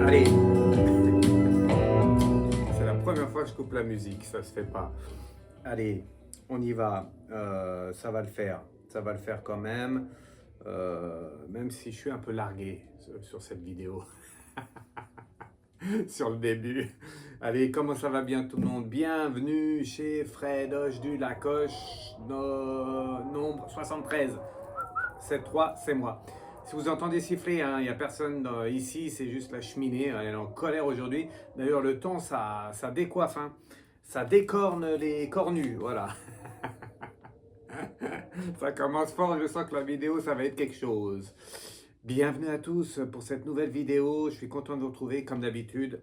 Allez, c'est la première fois que je coupe la musique, ça se fait pas. Allez, on y va, ça va le faire, quand même, même si je suis un peu largué sur cette vidéo, sur le début. Allez, comment ça va bien tout le monde? Bienvenue chez Fredoche du Lacoche, nombre 73. 7-3, c'est moi. Si vous entendez siffler, il n'y a personne ici, c'est juste la cheminée, elle est en colère aujourd'hui. D'ailleurs, le temps, ça décoiffe, hein. Ça décorne les cornus, voilà. Ça commence fort, je sens que la vidéo, ça va être quelque chose. Bienvenue à tous pour cette nouvelle vidéo, je suis content de vous retrouver comme d'habitude.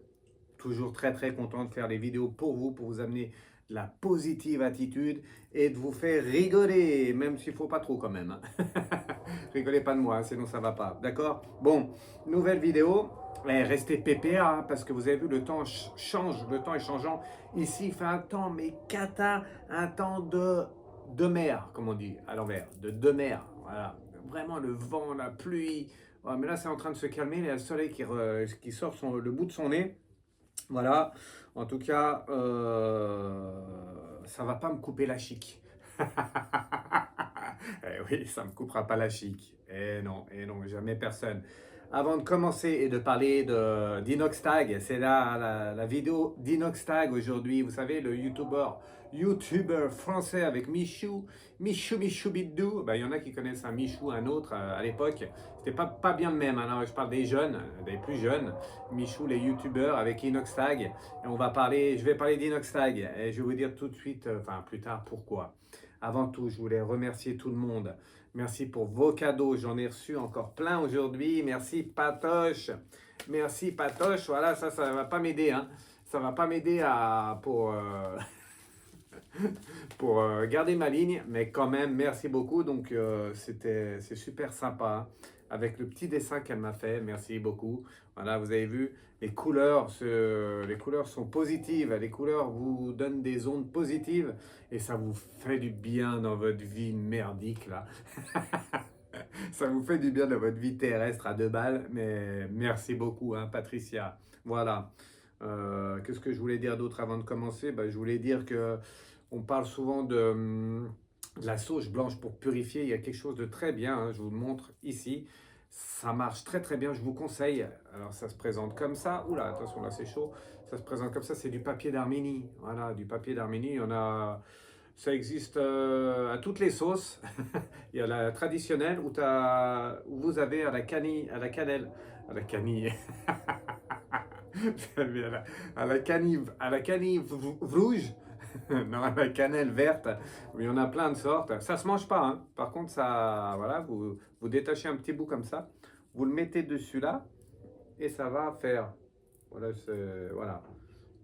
Toujours très très content de faire les vidéos pour vous amener la positive attitude et de vous faire rigoler, même s'il ne faut pas trop quand même. Rigolez pas de moi, hein, sinon ça va pas, d'accord? Bon, nouvelle vidéo, restez PPA, hein, parce que vous avez vu, le temps change, le temps est changeant. Ici, il fait un temps, mais cata, un temps de mer, comme on dit, à l'envers, de mer, voilà. Vraiment le vent, la pluie, ouais, mais là c'est en train de se calmer, il y a le soleil qui sort le bout de son nez. Voilà, en tout cas, ça va pas me couper la chic. Eh oui, ça me coupera pas la chic. Et non, jamais personne. Avant de commencer et de parler d'Inoxtag, c'est la vidéo d'Inoxtag aujourd'hui. Vous savez, le YouTuber français avec Michou Bidou. Ben, il y en a qui connaissent un Michou, un autre à l'époque. C'était pas bien le même. Alors, je parle des jeunes, des plus jeunes. Michou, les YouTubers avec Inoxtag. Et je vais parler d'Inoxtag. Et je vais vous dire tout de suite, enfin plus tard, pourquoi. Avant tout, je voulais remercier tout le monde. Merci pour vos cadeaux. J'en ai reçu encore plein aujourd'hui. Merci Patoche. Merci Patoche. Voilà, ça va pas m'aider. Hein. Ça va pas m'aider pour garder ma ligne. Mais quand même, merci beaucoup. Donc, c'est super sympa. Hein, avec le petit dessin qu'elle m'a fait. Merci beaucoup. Voilà, vous avez vu, les couleurs sont positives. Les couleurs vous donnent des ondes positives et ça vous fait du bien dans votre vie merdique là. Ça vous fait du bien dans votre vie terrestre à 2 balles. Mais merci beaucoup, hein, Patricia. Voilà. Qu'est-ce que je voulais dire d'autre avant de commencer? Je voulais dire que on parle souvent de la sauge blanche pour purifier. Il y a quelque chose de très bien, hein, je vous le montre ici. Ça marche très très bien, je vous conseille. Alors ça se présente comme ça. Oula, attention là c'est chaud. Ça se présente comme ça, c'est du papier d'Arménie. Voilà, du papier d'Arménie. Il y en a, ça existe à toutes les sauces. Il y a la traditionnelle où vous avez à la cannelle, à la canille, à la canille rouge. Non, la cannelle verte, mais il y en a plein de sortes. Ça se mange pas, hein. Par contre, ça, voilà, vous détachez un petit bout comme ça, vous le mettez dessus là, et ça va faire. Voilà, voilà.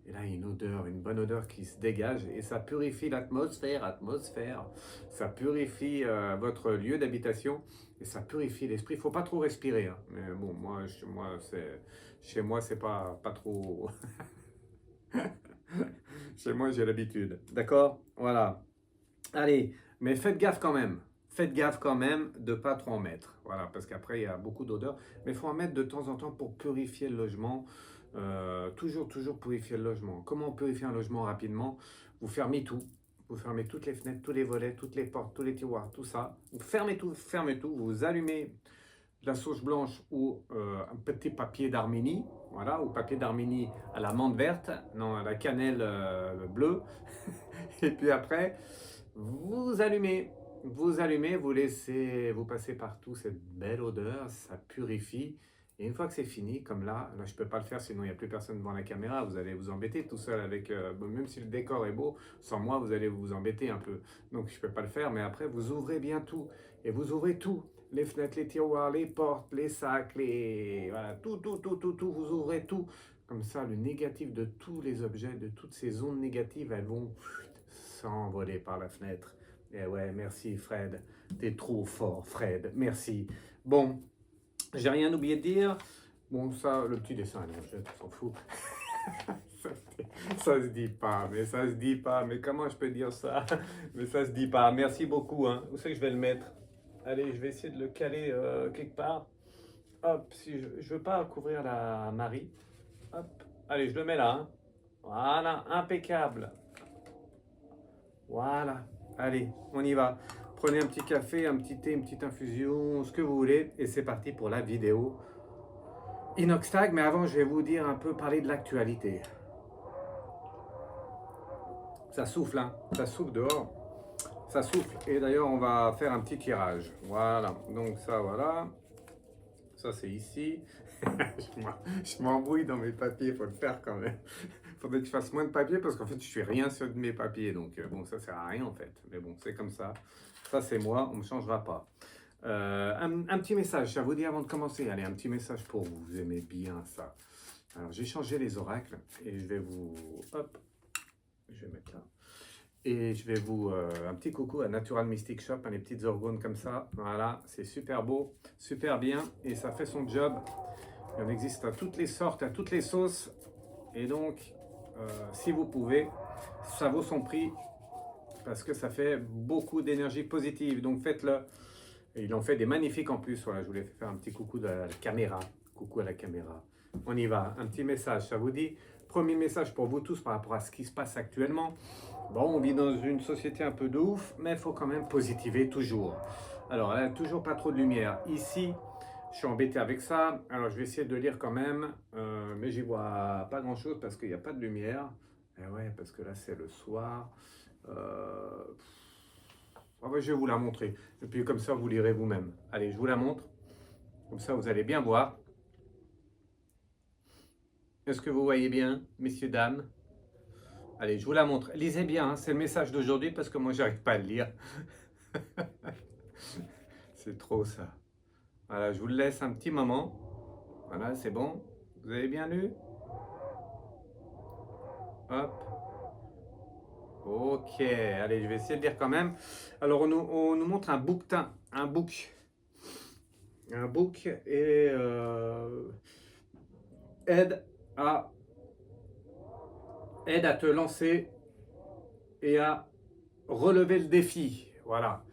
Et là, il y a une odeur, une bonne odeur qui se dégage, et ça purifie atmosphère. Ça purifie votre lieu d'habitation, et ça purifie l'esprit. Il faut pas trop respirer, hein. Mais bon, chez moi, c'est pas trop. Chez moi, j'ai l'habitude. D'accord? Voilà. Allez, mais faites gaffe quand même. Faites gaffe quand même de ne pas trop en mettre. Voilà, parce qu'après, il y a beaucoup d'odeurs. Mais il faut en mettre de temps en temps pour purifier le logement. Toujours purifier le logement. Comment purifier un logement rapidement? Vous fermez tout. Vous fermez toutes les fenêtres, tous les volets, toutes les portes, tous les tiroirs, tout ça. Vous fermez tout, fermez tout. Vous allumez de la sauge blanche ou un petit papier d'Arménie, voilà, ou papier d'Arménie à la menthe verte, non, à la cannelle bleue. Et puis après, vous allumez, vous laissez, vous passez partout cette belle odeur, ça purifie. Et une fois que c'est fini, comme là je peux pas le faire, sinon il n'y a plus personne devant la caméra, vous allez vous embêter tout seul avec, même si le décor est beau, sans moi vous allez vous embêter un peu. Donc je peux pas le faire, mais après vous ouvrez bien tout, et vous ouvrez tout, les fenêtres, les tiroirs, les portes, les sacs, voilà, tout, vous ouvrez tout. Comme ça, le négatif de tous les objets, de toutes ces ondes négatives, elles vont s'envoler par la fenêtre. Et ouais, merci Fred. T'es trop fort, Fred. Merci. Bon, j'ai rien oublié de dire. Bon, ça, le petit dessin, on s'en fout. Ça, ça se dit pas, mais ça se dit pas. Mais comment je peux dire ça? Mais ça se dit pas. Merci beaucoup. Hein. Où c'est que je vais le mettre? Allez, je vais essayer de le caler quelque part. Hop, si je veux pas couvrir la Marie. Hop. Allez, je le mets là. Hein. Voilà, impeccable. Voilà. Allez, on y va. Prenez un petit café, un petit thé, une petite infusion, ce que vous voulez. Et c'est parti pour la vidéo Inoxtag. Mais avant, je vais vous dire un peu parler de l'actualité. Ça souffle, hein. Ça souffle dehors. Ça souffle. Et d'ailleurs, on va faire un petit tirage. Voilà. Donc ça, voilà. Ça, c'est ici. Je m'embrouille dans mes papiers, il faut le faire quand même. Il faudrait que je fasse moins de papier parce qu'en fait, je fais rien sur mes papiers. Donc, bon, ça sert à rien en fait. Mais bon, c'est comme ça. Ça, c'est moi, on ne me changera pas. Un petit message, ça vous dit avant de commencer. Allez, un petit message pour vous. Vous aimez bien ça. Alors, j'ai changé les oracles et je vais vous... Hop, je vais mettre là. Et je vais vous... un petit coucou à Natural Mystic Shop, hein, les petites orgones comme ça. Voilà, c'est super beau, super bien. Et ça fait son job. Il en existe à toutes les sortes, à toutes les sauces. Et donc, si vous pouvez, ça vaut son prix. Parce que ça fait beaucoup d'énergie positive. Donc faites-le. Et il en fait des magnifiques en plus. Voilà, je voulais faire un petit coucou de la caméra. Coucou à la caméra. On y va. Un petit message, ça vous dit? Premier message pour vous tous par rapport à ce qui se passe actuellement. Bon, on vit dans une société un peu de ouf, mais il faut quand même positiver toujours. Alors, il n'y a toujours pas trop de lumière. Ici, je suis embêté avec ça. Alors, je vais essayer de lire quand même, mais j'y vois pas grand-chose parce qu'il n'y a pas de lumière. Et ouais, parce que là, c'est le soir. Ah ouais, je vais vous la montrer. Et puis, comme ça, vous lirez vous-même. Allez, je vous la montre. Comme ça, vous allez bien voir. Est-ce que vous voyez bien, messieurs, dames? Allez, je vous la montre. Lisez bien, hein, c'est le message d'aujourd'hui parce que moi, j'arrive pas à le lire. C'est trop ça. Voilà, je vous le laisse un petit moment. Voilà, c'est bon. Vous avez bien lu? Hop. Ok, allez, je vais essayer de lire quand même. Alors, on nous montre un bouquetin, un book. Un book et aide à te lancer et à relever le défi. Voilà.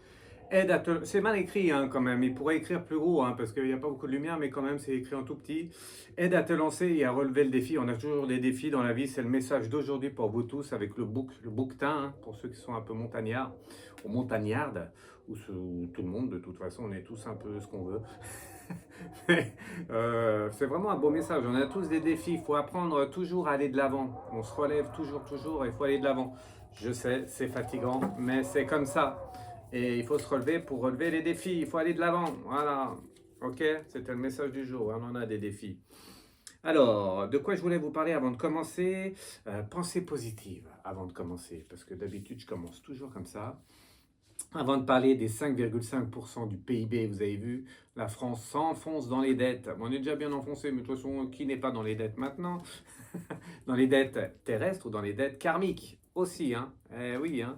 Aide à te... C'est mal écrit hein, quand même, il pourrait écrire plus gros hein, parce qu'il n'y a pas beaucoup de lumière, mais quand même c'est écrit en tout petit. Aide à te lancer et à relever le défi. On a toujours des défis dans la vie, c'est le message d'aujourd'hui pour vous tous avec le bouquetin, hein, pour ceux qui sont un peu montagnards ou montagnardes, ou tout le monde de toute façon, on est tous un peu ce qu'on veut. C'est vraiment un beau message. On a tous des défis. Il faut apprendre toujours à aller de l'avant. On se relève toujours, et il faut aller de l'avant. Je sais, c'est fatigant, mais c'est comme ça. Et il faut se relever pour relever les défis. Il faut aller de l'avant. Voilà. Ok, c'était le message du jour. On en a des défis. Alors, de quoi je voulais vous parler avant de commencer? Pensée positive avant de commencer. Parce que d'habitude, je commence toujours comme ça. Avant de parler des 5,5% du PIB, vous avez vu, la France s'enfonce dans les dettes. Bon, on est déjà bien enfoncé, mais de toute façon, qui n'est pas dans les dettes maintenant? Dans les dettes terrestres ou dans les dettes karmiques aussi, hein? Eh oui, hein?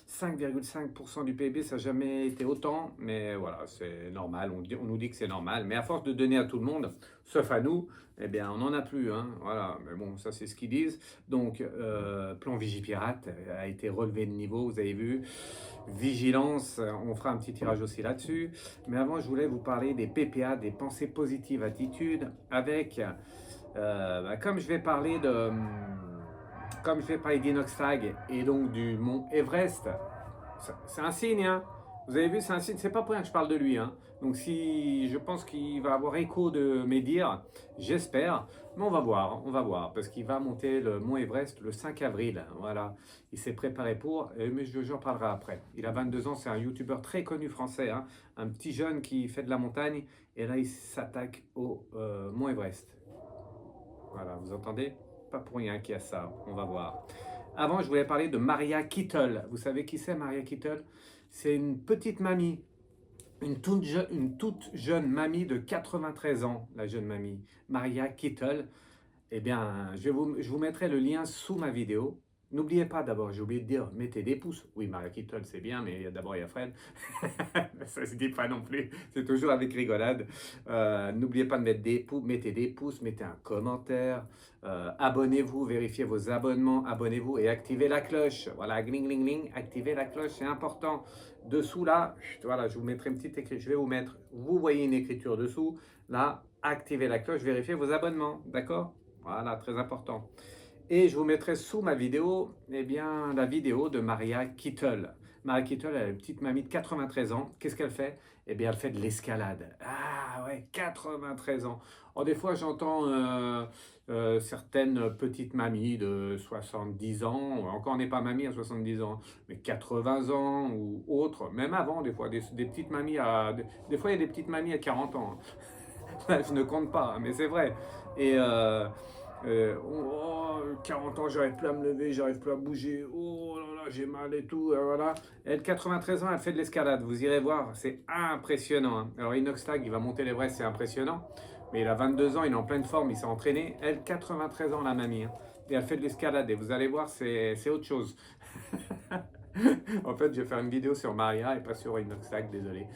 5,5% du PIB, ça n'a jamais été autant, mais voilà, c'est normal, on nous dit que c'est normal, mais à force de donner à tout le monde, sauf à nous, eh bien, on n'en a plus, hein, voilà, mais bon, ça c'est ce qu'ils disent. Donc, plan Vigipirate a été relevé de niveau, vous avez vu, vigilance, on fera un petit tirage aussi là-dessus, mais avant, je voulais vous parler des PPA, des pensées positives attitudes, avec, comme je vais parler de... Comme je vais parler d'Inoxtag et donc du mont Everest, c'est un signe, hein. Vous avez vu, c'est un signe, c'est pas pour rien que je parle de lui, hein. Donc si je pense qu'il va avoir écho de mes dires, j'espère, mais on va voir, parce qu'il va monter le mont Everest le 5 avril, voilà. Il s'est préparé pour, mais j'en parlerai après. Il a 22 ans, c'est un youtubeur très connu français, hein. Un petit jeune qui fait de la montagne, et là il s'attaque au mont Everest. Voilà, vous entendez? Pas pour rien qu'il y a ça, on va voir. Avant, je voulais parler de Maria Kittel. Vous savez qui c'est, Maria Kittel? C'est une petite mamie, une toute jeune mamie de 93 ans, la jeune mamie, Maria Kittel. Eh bien, je vous mettrai le lien sous ma vidéo. N'oubliez pas d'abord, j'ai oublié de dire, mettez des pouces. Oui, Maria Kittel, c'est bien, mais d'abord il y a Fred. Ça se dit pas non plus, c'est toujours avec rigolade. N'oubliez pas de mettre des pouces, mettez des pouces, mettez un commentaire. Abonnez-vous, vérifiez vos abonnements, abonnez-vous et activez la cloche. Voilà, gling, gling, gling, activez la cloche, c'est important. Dessous là, voilà, je vous mettrai une petite écriture, je vais vous mettre, vous voyez une écriture dessous. Là, activez la cloche, vérifiez vos abonnements, d'accord? Voilà, très important. Et je vous mettrai sous ma vidéo, eh bien, la vidéo de Maria Kittel. Maria Kittel, elle a une petite mamie de 93 ans. Qu'est-ce qu'elle fait? Eh bien, elle fait de l'escalade. Ah ouais, 93 ans. Alors, des fois, j'entends certaines petites mamies de 70 ans. Encore, on n'est pas mamie à 70 ans, mais 80 ans ou autres. Même avant, des fois, des petites mamies à... Des fois, il y a des petites mamies à 40 ans. Je ne compte pas, mais c'est vrai. Et 40 ans, j'arrive plus à me lever, j'arrive plus à bouger. Oh là là, j'ai mal et tout. Voilà. Elle, 93 ans, elle fait de l'escalade. Vous irez voir, c'est impressionnant, hein. Alors, Inoxtag, il va monter l'Everest, c'est impressionnant. Mais il a 22 ans, il est en pleine forme, il s'est entraîné. Elle, 93 ans, la mamie, hein. Et elle fait de l'escalade. Et vous allez voir, c'est autre chose. En fait, je vais faire une vidéo sur Maria et pas sur Inoxtag, désolé.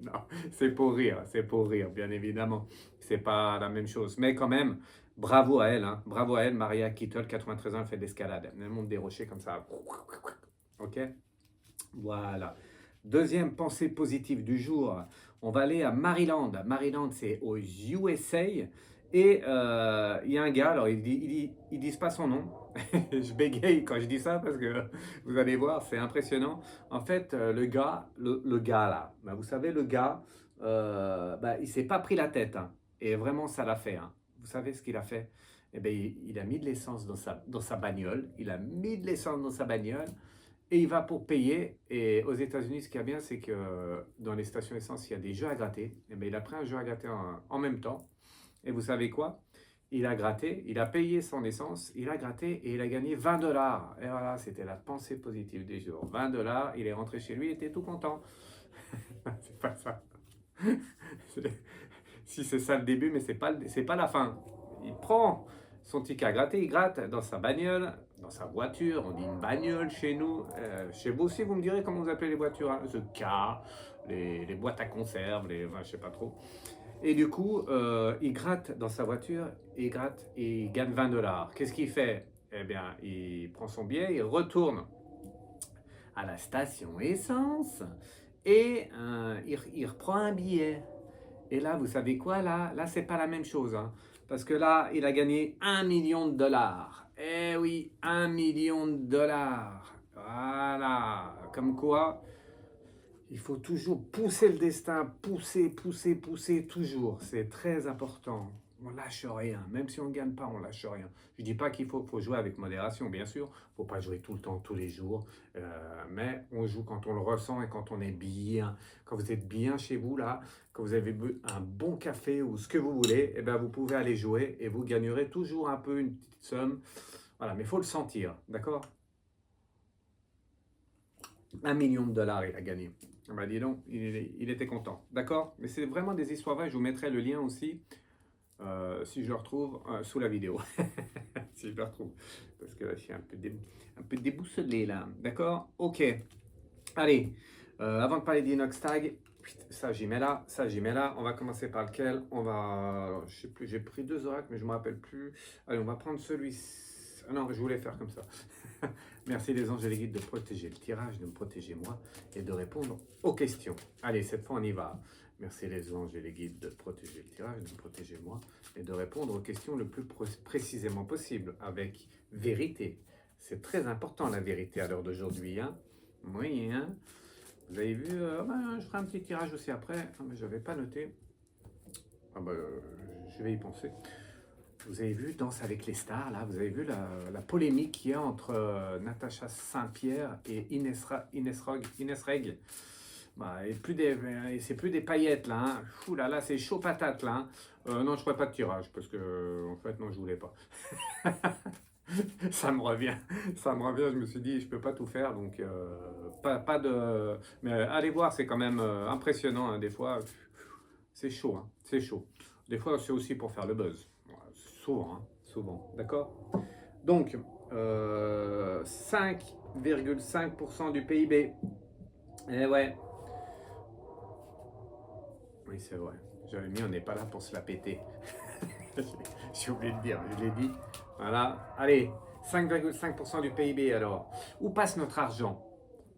Non, c'est pour rire, bien évidemment. C'est pas la même chose. Mais quand même, bravo à elle, hein. Bravo à elle, Maria Kittel, 93 ans, elle fait de l'escalade. Elle monte des rochers comme ça. Ok? Voilà. Deuxième pensée positive du jour, on va aller à Maryland. Maryland, c'est aux USA. Et il y a un gars, alors ils disent pas son nom. Je bégaye quand je dis ça parce que vous allez voir, c'est impressionnant. En fait, le gars là, bah, vous savez, le gars, bah, il s'est pas pris la tête, hein. Et vraiment, ça l'a fait, hein. Vous savez ce qu'il a fait? Eh bien, il a mis de l'essence dans sa bagnole. Il a mis de l'essence dans sa bagnole. Et il va pour payer. Et aux États-Unis, ce qu'il y a bien, c'est que dans les stations essence, il y a des jeux à gratter. Et bien, il a pris un jeu à gratter en même temps. Et vous savez quoi? Il a gratté, il a payé son essence, il a gratté et il a gagné 20 dollars. Et voilà, c'était la pensée positive des jours. 20 dollars, il est rentré chez lui, il était tout content. C'est pas ça. Si c'est ça le début, mais c'est pas la fin. Il prend son ticket à gratter, il gratte dans sa bagnole, dans sa voiture. On dit une bagnole chez nous. Chez vous aussi, vous me direz comment vous appelez les voitures, hein? The car, les boîtes à conserve, enfin, je sais pas trop. Et du coup, il gratte dans sa voiture, il gratte et il gagne 20 dollars. Qu'est-ce qu'il fait? Eh bien, il prend son billet, il retourne à la station essence et il reprend un billet. Et là, vous savez quoi? Là, c'est pas la même chose, hein, parce que là, il a gagné 1 million de dollars. Eh oui, 1 million de dollars. Voilà. Comme quoi, Il faut toujours pousser le destin, pousser, pousser, pousser, toujours. C'est très important. On lâche rien. Même si on ne gagne pas, on lâche rien. Je ne dis pas qu'il faut jouer avec modération, bien sûr. Il ne faut pas jouer tout le temps, tous les jours. Mais on joue quand on le ressent et quand on est bien. Quand vous êtes bien chez vous, là, quand vous avez bu un bon café ou ce que vous voulez, eh ben, vous pouvez aller jouer et vous gagnerez toujours un peu une petite somme. Voilà, mais il faut le sentir, d'accord? 1 million de dollars il a gagné. Bah dis donc, il était content. D'accord? Mais c'est vraiment des histoires vraies. Je vous mettrai le lien aussi, si je le retrouve, sous la vidéo. Si je le retrouve. Parce que là, je suis un peu déboussolé là. D'accord? Ok. Allez, avant de parler d'Inox Tag, ça j'y mets là, ça j'y mets là. On va commencer par lequel? On va. Alors, je sais plus, j'ai pris 2 oracles, mais je ne me rappelle plus. Allez, on va prendre celui-ci. Ah non, je voulais faire comme ça. Merci les anges et les guides de protéger le tirage, de me protéger moi et de répondre aux questions. Allez, cette fois on y va. Merci les anges et les guides de protéger le tirage, de me protéger moi et de répondre aux questions le plus précisément possible avec vérité. C'est très important la vérité à l'heure d'aujourd'hui. Hein. Oui, hein. Vous avez vu, je ferai un petit tirage aussi après, mais je n'avais pas noté. Je vais y penser. Vous avez vu Danse avec les stars, là, vous avez vu la polémique qu'il y a entre Natacha Saint-Pierre et Inès Reg. Bah, et c'est plus des paillettes, là. Hein. Fou là, là, c'est chaud patate, là. Hein. Non, je ne ferai pas de tirage, parce que, en fait, non, je voulais pas. Ça me revient, je me suis dit, je peux pas tout faire, donc pas de... Mais allez voir, c'est quand même impressionnant, hein, des fois, c'est chaud, hein, c'est chaud. Des fois, c'est aussi pour faire le buzz. Souvent, hein, souvent. D'accord? Donc, 5,5% du PIB. Eh ouais. Oui, c'est vrai. J'avais mis, on n'est pas là pour se la péter. J'ai oublié de dire, je l'ai dit. Voilà. Allez, 5,5% du PIB alors. Où passe notre argent?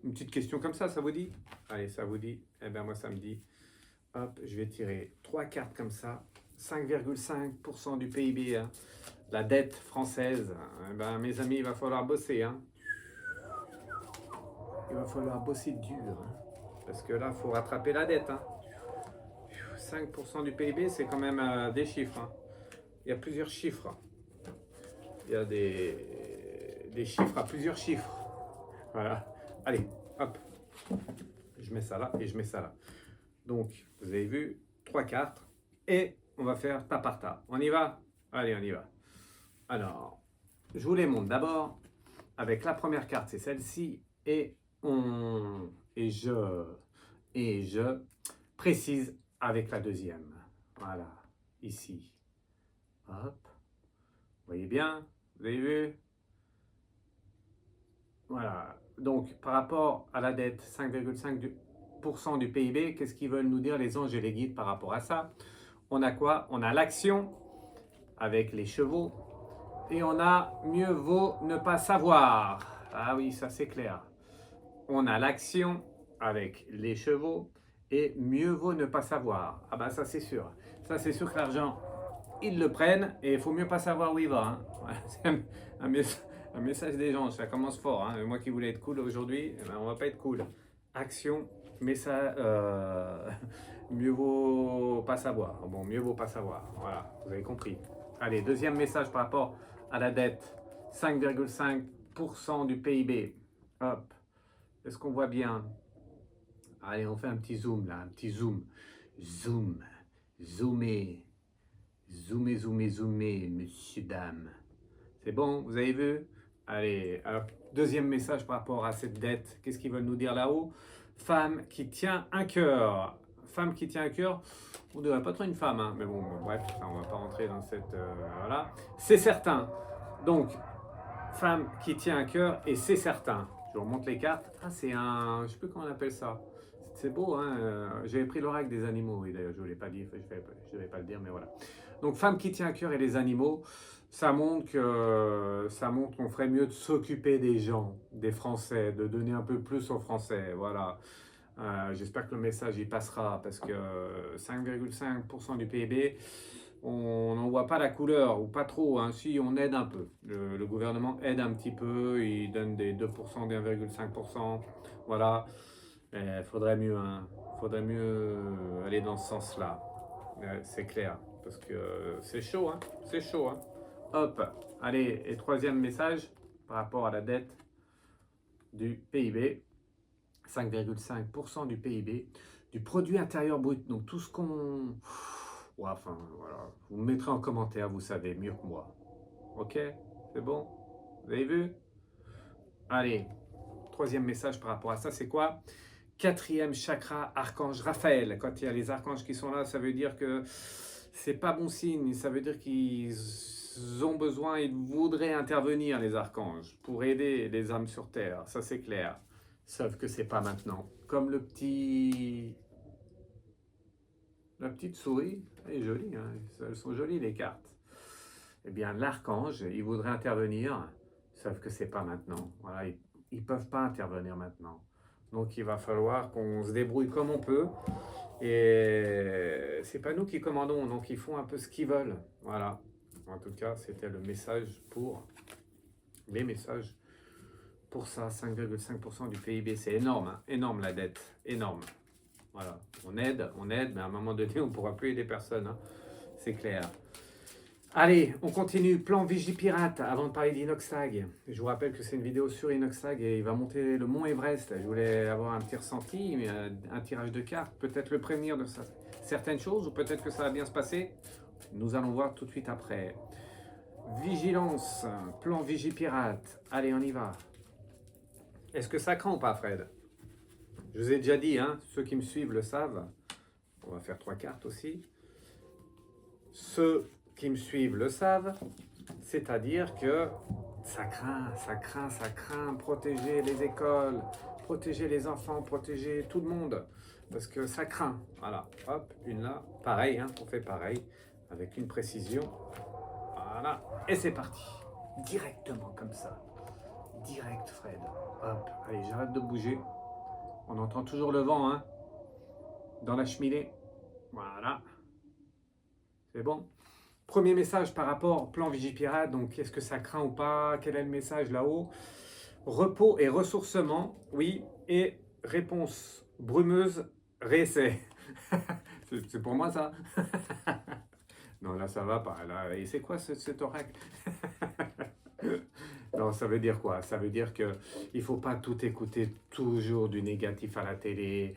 Une petite question comme ça vous dit? Allez, ça vous dit? Eh bien, moi, ça me dit. Hop, je vais tirer 3 cartes comme ça. 5,5% du PIB. Hein. La dette française. Eh ben, mes amis, il va falloir bosser. Hein. Il va falloir bosser dur. Hein. Parce que là, il faut rattraper la dette. Hein. 5% du PIB, c'est quand même des chiffres. Hein. Il y a plusieurs chiffres. Il y a des chiffres à plusieurs chiffres. Voilà. Allez, hop. Je mets ça là et je mets ça là. Donc, vous avez vu, 3 cartes. Et on va faire tas par tas. On y va? Allez, on y va. Alors, je vous les montre d'abord avec la première carte, c'est celle-ci. Et je précise avec la deuxième. Voilà, ici. Hop. Vous voyez bien? Vous avez vu? Voilà. Donc, par rapport à la dette, 5,5% du PIB, qu'est-ce qu'ils veulent nous dire les anges et les guides par rapport à ça? On a quoi? On a l'action avec les chevaux. Et on a mieux vaut ne pas savoir. Ah oui, ça c'est clair. On a l'action avec les chevaux et mieux vaut ne pas savoir. Ah bah ça c'est sûr. Ça c'est sûr que l'argent, ils le prennent et il faut mieux pas savoir où il va. Hein. C'est un message des gens, ça commence fort. Hein. Moi qui voulais être cool aujourd'hui, eh ben, on va pas être cool. Action, mais ça, mieux vaut pas savoir. Bon, mieux vaut pas savoir. Voilà, vous avez compris. Allez, deuxième message par rapport à la dette. 5,5% du PIB. Hop. Est-ce qu'on voit bien? Allez, on fait un petit zoom là, un petit zoom. Zoom. Zoomer. Zoomer, zoomer, zoomer, monsieur, dame. C'est bon, vous avez vu? Allez, alors, deuxième message par rapport à cette dette. Qu'est-ce qu'ils veulent nous dire là-haut? Femme qui tient un cœur. Femme qui tient un cœur. On ne devrait pas trop une femme, hein. Mais bon, bref, on ne va pas rentrer dans cette... voilà. C'est certain. Donc, femme qui tient un cœur et c'est certain. Je vous remonte les cartes. Ah, c'est un... Je ne sais plus comment on appelle ça. C'est beau, hein. J'avais pris l'oracle des animaux. Oui, d'ailleurs, je ne vous l'ai pas dit. Je ne vais pas le dire, mais voilà. Donc, femme qui tient un cœur et les animaux, ça montre qu'on ferait mieux de s'occuper des gens, des Français, de donner un peu plus aux Français. Voilà. J'espère que le message y passera parce que 5,5% du PIB, on n'en voit pas la couleur, ou pas trop, hein. Si on aide un peu, le gouvernement aide un petit peu, il donne des 2%, des 1,5%, voilà. Faudrait mieux, hein. Faudrait mieux aller dans ce sens-là. C'est clair. Parce que c'est chaud, hein. C'est chaud, hein. Hop. Allez, et troisième message par rapport à la dette du PIB. 5,5% du PIB, du produit intérieur brut. Donc tout ce qu'on... Ouais, enfin, voilà. Vous me mettrez en commentaire, vous savez mieux que moi. Ok? C'est bon? Vous avez vu? Allez, troisième message par rapport à ça, c'est quoi? Quatrième chakra, archange Raphaël. Quand il y a les archanges qui sont là, ça veut dire que c'est pas bon signe. Ça veut dire qu'ils ont besoin, ils voudraient intervenir, les archanges, pour aider les âmes sur Terre. Ça, c'est clair. Sauf que c'est pas maintenant. Comme la petite souris, elle est jolie, hein, elles sont jolies les cartes. Eh bien, l'archange, il voudrait intervenir, sauf que c'est pas maintenant. Voilà, ils peuvent pas intervenir maintenant. Donc, il va falloir qu'on se débrouille comme on peut. Et c'est pas nous qui commandons, donc ils font un peu ce qu'ils veulent. Voilà. En tout cas, c'était le message pour les messages. Pour ça, 5,5% du PIB, c'est énorme, hein, énorme la dette, énorme. Voilà, on aide, mais à un moment donné, on ne pourra plus aider personne, hein, c'est clair. Allez, on continue. Plan Vigipirate, avant de parler d'Inoxtag. Je vous rappelle que c'est une vidéo sur Inoxtag et il va monter le mont Everest. Je voulais avoir un petit ressenti, mais un tirage de cartes, peut-être le prévenir de ça, certaines choses, ou peut-être que ça va bien se passer. Nous allons voir tout de suite après. Vigilance, plan Vigipirate. Allez, on y va. Est-ce que ça craint ou pas, Fred? Je vous ai déjà dit, hein, ceux qui me suivent le savent. On va faire 3 cartes aussi. Ceux qui me suivent le savent, c'est-à-dire que ça craint, ça craint, ça craint. Protéger les écoles, protéger les enfants, protéger tout le monde. Parce que ça craint. Voilà, hop, une là. Pareil, hein, on fait pareil, avec une précision. Voilà, et c'est parti. Directement comme ça. Direct, Fred. Hop, allez, j'arrête de bouger. On entend toujours le vent, hein, dans la cheminée. Voilà. C'est bon. Premier message par rapport au plan Vigipirate. Donc, est-ce que ça craint ou pas? Quel est le message là-haut? Repos et ressourcement, oui. Et réponse brumeuse, réessai. C'est pour moi ça? Non, là ça va pas. Là, et c'est quoi cet oracle? Non, ça veut dire quoi? Ça veut dire qu'il ne faut pas tout écouter toujours du négatif à la télé,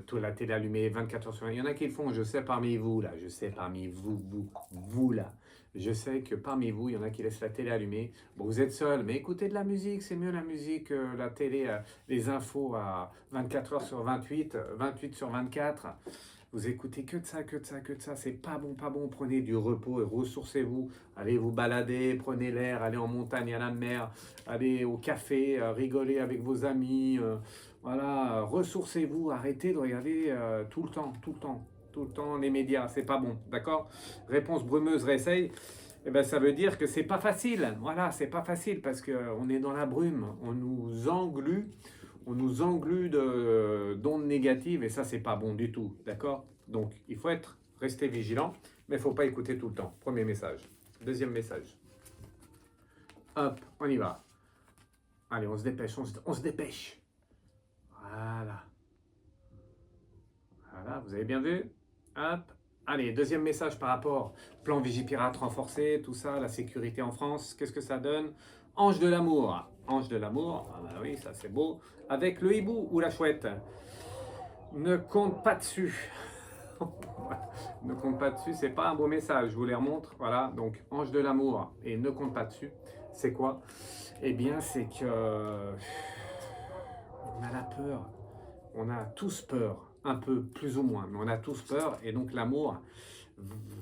toute la télé allumée 24 heures sur 24. Il y en a qui le font, je sais parmi vous là, je sais parmi vous là. Je sais que parmi vous, il y en a qui laissent la télé allumée. Bon, vous êtes seul, mais écoutez de la musique, c'est mieux la musique, la télé, les infos à 24 heures sur 28, 28 sur 24. Vous écoutez que de ça, que de ça, que de ça. C'est pas bon, pas bon. Prenez du repos et ressourcez-vous. Allez vous balader, prenez l'air, allez en montagne, à la mer, allez au café, rigolez avec vos amis. Voilà, ressourcez-vous. Arrêtez de regarder tout le temps, tout le temps, tout le temps les médias. C'est pas bon, d'accord? Réponse brumeuse, réessaye. Eh ben, ça veut dire que c'est pas facile. Voilà, c'est pas facile parce qu'on est dans la brume. On nous englue d'ondes négatives et ça, c'est pas bon du tout, d'accord? Donc, il faut rester vigilant, mais il ne faut pas écouter tout le temps. Premier message. Deuxième message. Hop, on y va. Allez, on se dépêche, on se dépêche. Voilà. Voilà, vous avez bien vu? Hop. Allez, deuxième message par rapport plan Vigipirate renforcé, tout ça, la sécurité en France. Qu'est-ce que ça donne? Ange de l'amour. Ange de l'amour, ah bah oui, ça c'est beau. Avec le hibou ou la chouette. Ne compte pas dessus. Ne compte pas dessus, c'est pas un beau message. Je vous les remontre. Voilà, donc ange de l'amour et ne compte pas dessus. C'est quoi? Eh bien, c'est que on a la peur. On a tous peur, un peu plus ou moins, mais on a tous peur et donc l'amour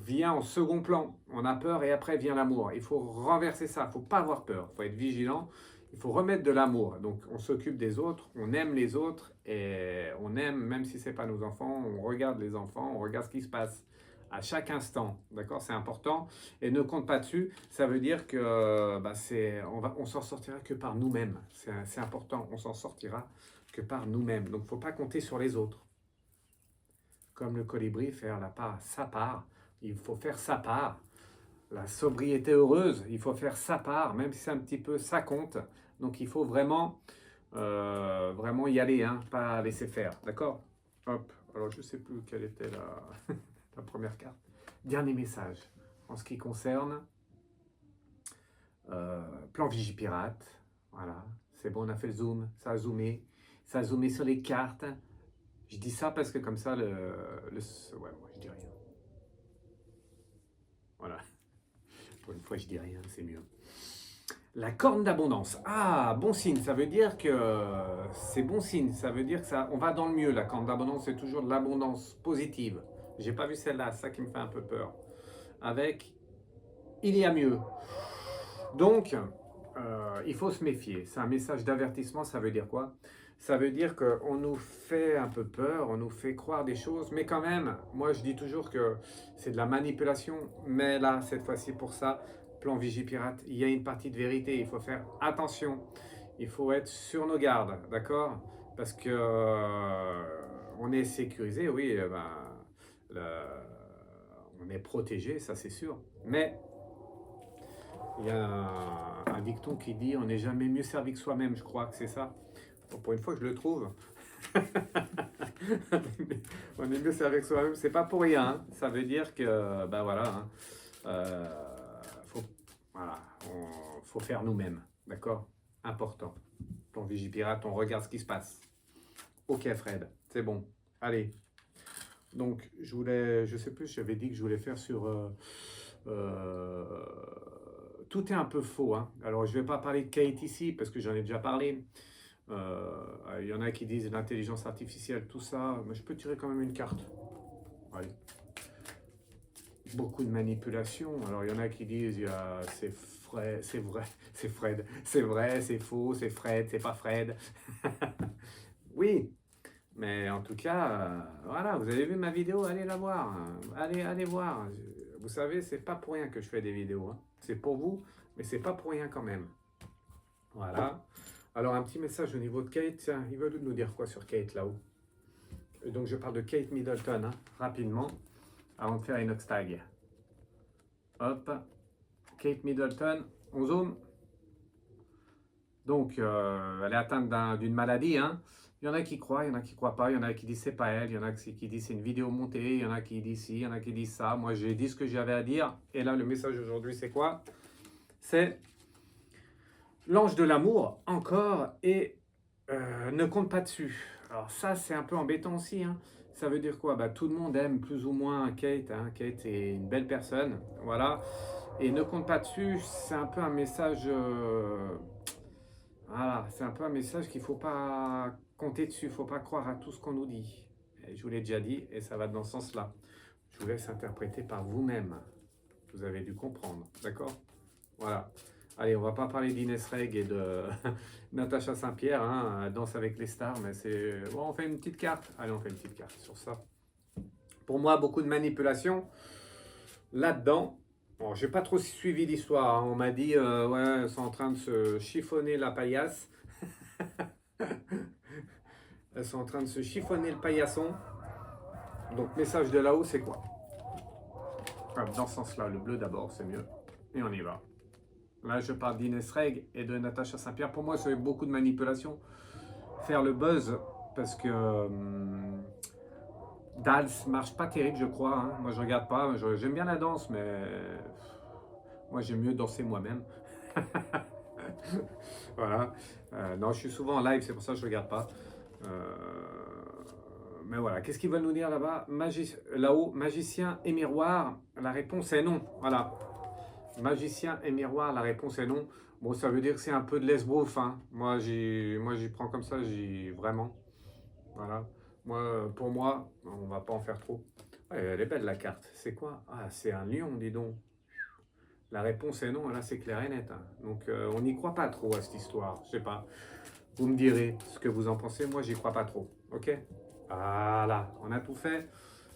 vient en second plan. On a peur et après vient l'amour. Il faut renverser ça. Il ne faut pas avoir peur. Il faut être vigilant. Il faut remettre de l'amour. Donc, on s'occupe des autres, on aime les autres et on aime, même si ce n'est pas nos enfants, on regarde les enfants, on regarde ce qui se passe à chaque instant. D'accord? C'est important. Et ne compte pas dessus. Ça veut dire que on s'en sortira que par nous-mêmes. C'est important. On s'en sortira que par nous-mêmes. Donc, il ne faut pas compter sur les autres. Comme le colibri, faire sa part. Il faut faire sa part. La sobriété heureuse, il faut faire sa part, même si c'est un petit peu, ça compte. Donc il faut vraiment Vraiment y aller, hein, pas laisser faire, d'accord? Hop, alors je sais plus quelle était la première carte. Dernier message, en ce qui concerne plan Vigipirate, voilà, c'est bon, on a fait le zoom, ça a zoomé sur les cartes. Je dis ça parce que comme ça, ouais, moi je dis rien. Voilà, pour une fois je dis rien, c'est mieux. La corne d'abondance. Ah, bon signe, ça veut dire que c'est bon signe, ça veut dire que ça, on va dans le mieux. La corne d'abondance, c'est toujours de l'abondance positive. J'ai pas vu celle-là, c'est ça qui me fait un peu peur. Avec il y a mieux. Donc, il faut se méfier. C'est un message d'avertissement, ça veut dire quoi? Ça veut dire qu'on nous fait un peu peur, on nous fait croire des choses, mais quand même, moi je dis toujours que c'est de la manipulation, mais là, cette fois-ci pour ça, plan Vigipirate, il y a une partie de vérité, il faut faire attention, il faut être sur nos gardes, d'accord? Parce que on est sécurisé, oui, on est protégé, ça c'est sûr, mais il y a un dicton qui dit on n'est jamais mieux servi que soi-même, je crois que c'est ça. Bon, pour une fois que je le trouve. On est mieux servi que soi-même, c'est pas pour rien, hein. Ça veut dire que, ben voilà, hein, faut, voilà, faut faire nous-mêmes, d'accord? Important. Ton Vigipirate, on regarde ce qui se passe. Ok Fred, c'est bon. Allez. Donc je sais plus, j'avais dit que je voulais faire sur tout est un peu faux, hein. Alors, je ne vais pas parler de Kate ici, parce que j'en ai déjà parlé. Il y en a qui disent l'intelligence artificielle, tout ça. Mais je peux tirer quand même une carte. Allez. Beaucoup de manipulation. Alors, il y en a qui disent c'est vrai, c'est vrai, c'est Fred. C'est vrai, c'est faux, c'est Fred, c'est pas Fred. Oui, mais en tout cas, voilà, vous avez vu ma vidéo, allez la voir. Allez voir. Vous savez, c'est pas pour rien que je fais des vidéos, hein. C'est pour vous, mais c'est pas pour rien quand même. Voilà. Alors, un petit message au niveau de Kate. Tiens, il veut nous dire quoi sur Kate là-haut? Donc, je parle de Kate Middleton, hein, rapidement, avant de faire une Oxtag. Hop. Kate Middleton, on zoome. Donc, elle est atteinte d'une maladie, hein. Il y en a qui croient, il y en a qui croient pas, il y en a qui disent c'est pas elle, il y en a qui disent c'est une vidéo montée, il y en a qui disent ci, il y en a qui disent ça. Moi, j'ai dit ce que j'avais à dire. Et là, le message aujourd'hui, c'est quoi? C'est l'ange de l'amour, encore, et ne compte pas dessus. Alors ça, c'est un peu embêtant aussi, hein. Ça veut dire quoi? Bah, tout le monde aime plus ou moins Kate, hein. Kate est une belle personne, voilà. Et ne compte pas dessus, c'est un peu un message... voilà, c'est un peu un message qu'il ne faut pas compter dessus, il ne faut pas croire à tout ce qu'on nous dit. Et je vous l'ai déjà dit, et ça va dans ce sens-là. Je vous laisse interpréter par vous-même. Vous avez dû comprendre, d'accord? Voilà. Allez, on va pas parler d'Inès Reg et de Natacha Saint-Pierre, hein, Danse avec les stars, mais c'est... Bon, on fait une petite carte. Allez, on fait une petite carte sur ça. Pour moi, beaucoup de manipulation là-dedans. Bon, j'ai pas trop suivi l'histoire, hein. On m'a dit, ouais, ils sont en train de se chiffonner la paillasse. Elles sont en train de se chiffonner le paillasson. Donc, message de là-haut, c'est quoi? Dans ce sens-là, le bleu d'abord, c'est mieux. Et on y va. Là, je parle d'Inès Reg et de Natacha Saint-Pierre. Pour moi, c'est beaucoup de manipulation. Faire le buzz, parce que Dals marche pas terrible, je crois, hein. Moi, je regarde pas. J'aime bien la danse, mais moi, j'aime mieux danser moi-même. Voilà. Non, je suis souvent en live, c'est pour ça que je regarde pas. Mais voilà, qu'est-ce qu'ils veulent nous dire là-bas? Là-haut, magicien et miroir, la réponse est non. Voilà. Magicien et miroir, la réponse est non. Bon, ça veut dire que c'est un peu de l'esbrouf, hein. Moi, j'y prends comme ça, vraiment. Voilà. Pour moi, on va pas en faire trop. Ouais, elle est belle la carte. C'est quoi? Ah, c'est un lion, dis donc. La réponse est non, là c'est clair et net, hein. Donc on n'y croit pas trop à cette histoire. Je sais pas. Vous me direz ce que vous en pensez. Moi, j'y crois pas trop. Ok? Voilà, on a tout fait.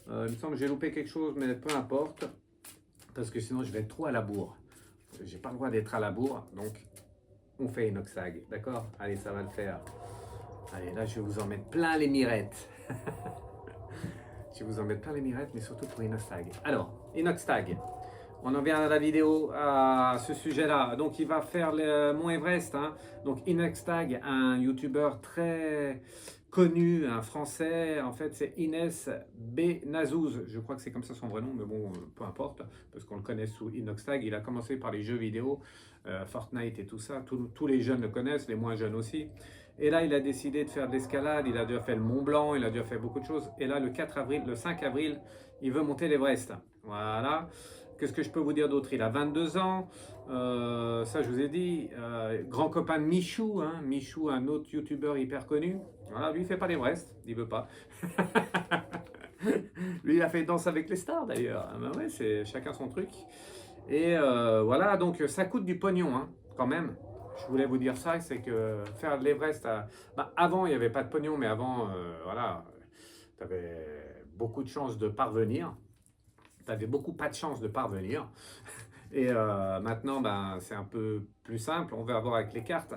Il me semble que j'ai loupé quelque chose, mais peu importe. Parce que sinon, je vais être trop à la bourre. J'ai pas le droit d'être à la bourre, donc on fait une oxag, d'accord? Allez, ça va le faire. Allez, là, je vais vous en mettre plein les mirettes. Je vais vous en mettre plein les mirettes, mais surtout pour une oxag. Alors, une oxag. On en vient à la vidéo, à ce sujet-là. Donc, il va faire le Mont Everest, hein. Donc, Inoxtag, un YouTuber très connu, un Français. En fait, c'est Inès Benazouz. Je crois que c'est comme ça son vrai nom, mais bon, peu importe, parce qu'on le connaît sous Inoxtag. Il a commencé par les jeux vidéo, Fortnite et tout ça. Tous les jeunes le connaissent, les moins jeunes aussi. Et là, il a décidé de faire de l'escalade. Il a déjà fait le Mont Blanc, il a déjà fait beaucoup de choses. Et là, le 5 avril, il veut monter l'Everest. Voilà. Qu'est-ce que je peux vous dire d'autre? Il a 22 ans, ça je vous ai dit. Grand copain de Michou, hein, Michou, un autre youtubeur hyper connu. Voilà, lui il fait pas l'Everest, il veut pas. Lui il a fait Danse avec les stars d'ailleurs. Ah, ben ouais, c'est chacun son truc. Et voilà, donc ça coûte du pognon, hein, quand même. Je voulais vous dire ça, c'est que faire l'Everest, avant il n'y avait pas de pognon, mais avant, voilà, tu avais beaucoup de chances de parvenir. Tu avais beaucoup pas de chance de parvenir. Et maintenant, ben, c'est un peu plus simple, on va voir avec les cartes.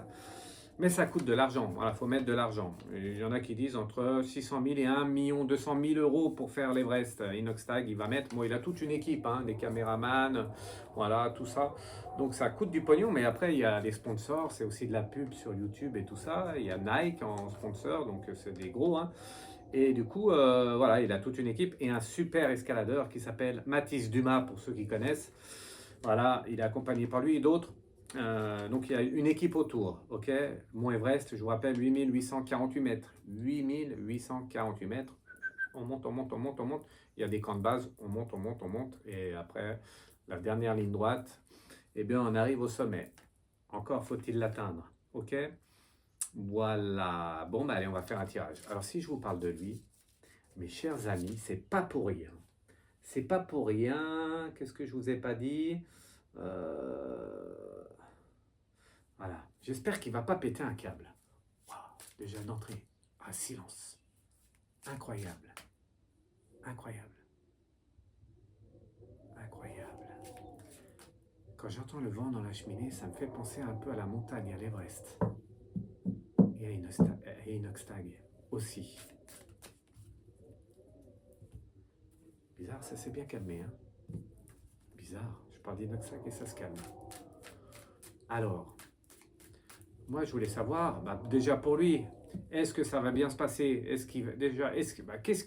Mais ça coûte de l'argent, voilà, il faut mettre de l'argent. Il y en a qui disent entre 600 000 et 1 200 000 euros pour faire l'Everest. Inoxtag, il va mettre, bon, il a toute une équipe, hein, des caméramans, voilà, tout ça. Donc ça coûte du pognon, mais après, il y a des sponsors, c'est aussi de la pub sur YouTube et tout ça. Il y a Nike en sponsor, donc c'est des gros, hein. Et du coup, voilà, il a toute une équipe et un super escaladeur qui s'appelle Mathis Dumas, pour ceux qui connaissent. Voilà, il est accompagné par lui et d'autres. Donc il y a une équipe autour, ok? Mont Everest, je vous rappelle, 8848 mètres. 8848 mètres. On monte, on monte, on monte, on monte. Il y a des camps de base, on monte, on monte, on monte. Et après, la dernière ligne droite, eh bien, on arrive au sommet. Encore faut-il l'atteindre, ok? Voilà. Bon, bah, allez, on va faire un tirage. Alors, si je vous parle de lui, mes chers amis, c'est pas pour rien. C'est pas pour rien. Qu'est-ce que je vous ai pas dit? Voilà. J'espère qu'il va pas péter un câble. Wow. Déjà d'entrée. Ah, silence. Incroyable. Incroyable. Incroyable. Quand j'entends le vent dans la cheminée, ça me fait penser un peu à la montagne, à l'Everest. Et à Inoxtag aussi. Bizarre, ça s'est bien calmé, hein? Bizarre, je parle d'Inoxtag et ça se calme. Alors, moi je voulais savoir, bah, déjà pour lui, est-ce que ça va bien se passer? Est-ce qu'il va déjà,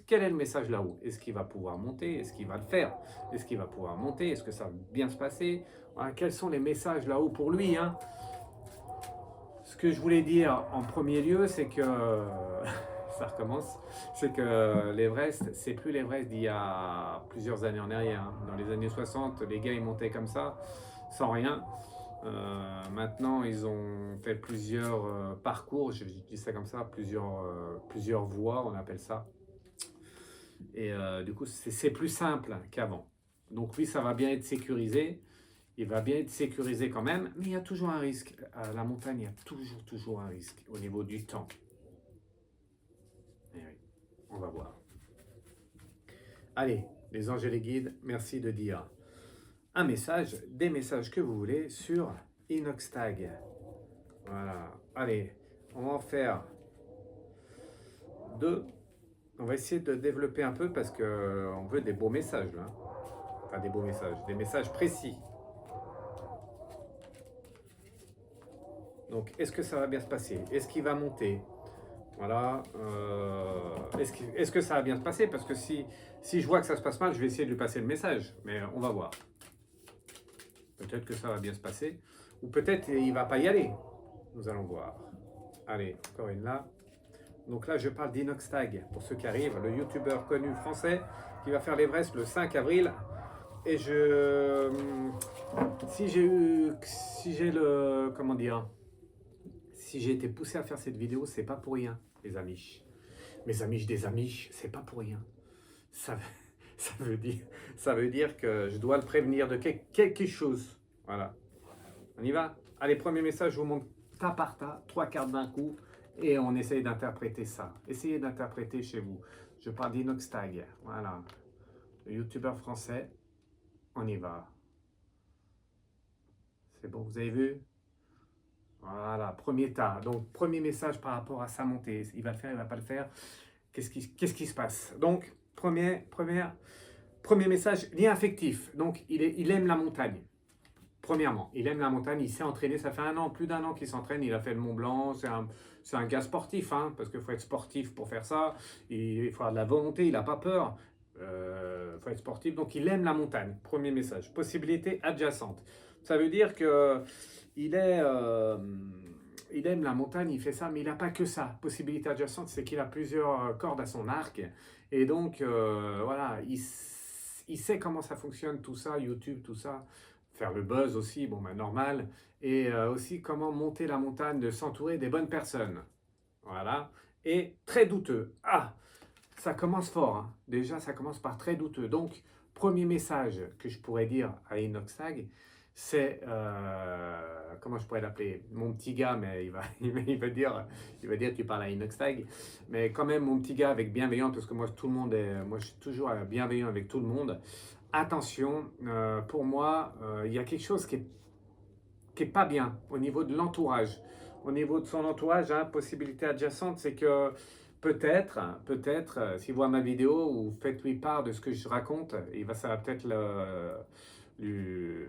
quel est le message là-haut? Est-ce qu'il va pouvoir monter? Est-ce qu'il va le faire? Est-ce qu'il va pouvoir monter? Est-ce que ça va bien se passer? Voilà, quels sont les messages là-haut pour lui, hein? Ce que je voulais dire en premier lieu, c'est que ça recommence, c'est que l'Everest, c'est plus l'Everest d'il y a plusieurs années en arrière, hein. Dans les années 60, les gars ils montaient comme ça, sans rien. Maintenant, ils ont fait plusieurs parcours, je dis ça comme ça, plusieurs voies, on appelle ça. Et du coup, c'est plus simple qu'avant. Donc oui, ça va bien être sécurisé. Il va bien être sécurisé quand même, mais il y a toujours un risque. À la montagne, il y a toujours un risque au niveau du temps. Et oui, on va voir. Allez, les anges et les guides, merci de dire un message, des messages que vous voulez sur Inoxtag. Voilà. Allez, on va en faire deux. On va essayer de développer un peu parce qu'on veut des beaux messages là. Enfin, des beaux messages, des messages précis. Donc, est-ce que ça va bien se passer? Est-ce qu'il va monter? Voilà. Est-ce que ça va bien se passer? Parce que si je vois que ça se passe mal, je vais essayer de lui passer le message. Mais on va voir. Peut-être que ça va bien se passer. Ou peut-être il ne va pas y aller. Nous allons voir. Allez, encore une là. Donc là, je parle d'Inoxtag, pour ceux qui arrivent, le youtubeur connu français qui va faire l'Everest le 5 avril. Et si j'ai le, comment dire, si j'ai été poussé à faire cette vidéo, c'est pas pour rien, les amis. Mes amis des amis, c'est pas pour rien. Ça, ça veut dire que je dois le prévenir de quelque chose. Voilà. On y va? Allez, premier message, je vous montre tas par tas, 3 cartes d'un coup, et on essaye d'interpréter ça. Essayez d'interpréter chez vous. Je parle d'Inoxtag. Voilà. Le youtubeur français. On y va. C'est bon, vous avez vu? Voilà, premier tas. Donc, premier message par rapport à sa montée. Il va le faire, il ne va pas le faire. Qu'est-ce qui se passe? Donc, première, Premier message, lien affectif. Donc, il aime la montagne. Premièrement, il aime la montagne, il s'est entraîné, ça fait plus d'un an qu'il s'entraîne, il a fait le Mont Blanc, c'est un gars sportif, hein, parce qu'il faut être sportif pour faire ça, il faut avoir de la volonté, il n'a pas peur, il faut être sportif, donc il aime la montagne, premier message. Possibilité adjacente, ça veut dire que il aime la montagne, il fait ça, mais il n'a pas que ça. Possibilité adjacente, c'est qu'il a plusieurs cordes à son arc, et donc voilà, il sait comment ça fonctionne, tout ça, YouTube, tout ça, faire le buzz aussi, bon ben normal, et aussi comment monter la montagne, de s'entourer des bonnes personnes. Voilà, et très douteux. Ah, ça commence fort, hein. Déjà ça commence par très douteux. Donc, premier message que je pourrais dire à Inoxtag, c'est, comment je pourrais l'appeler? Mon petit gars, mais il va dire que tu parles à Inoxtag, mais quand même mon petit gars avec bienveillant, parce que moi je suis toujours bienveillant avec tout le monde. Attention, pour moi, il y a quelque chose qui est pas bien au niveau de l'entourage. Au niveau de son entourage, hein, possibilité adjacente, c'est que peut-être, s'il voit ma vidéo ou faites-lui part de ce que je raconte, ça va peut-être lui-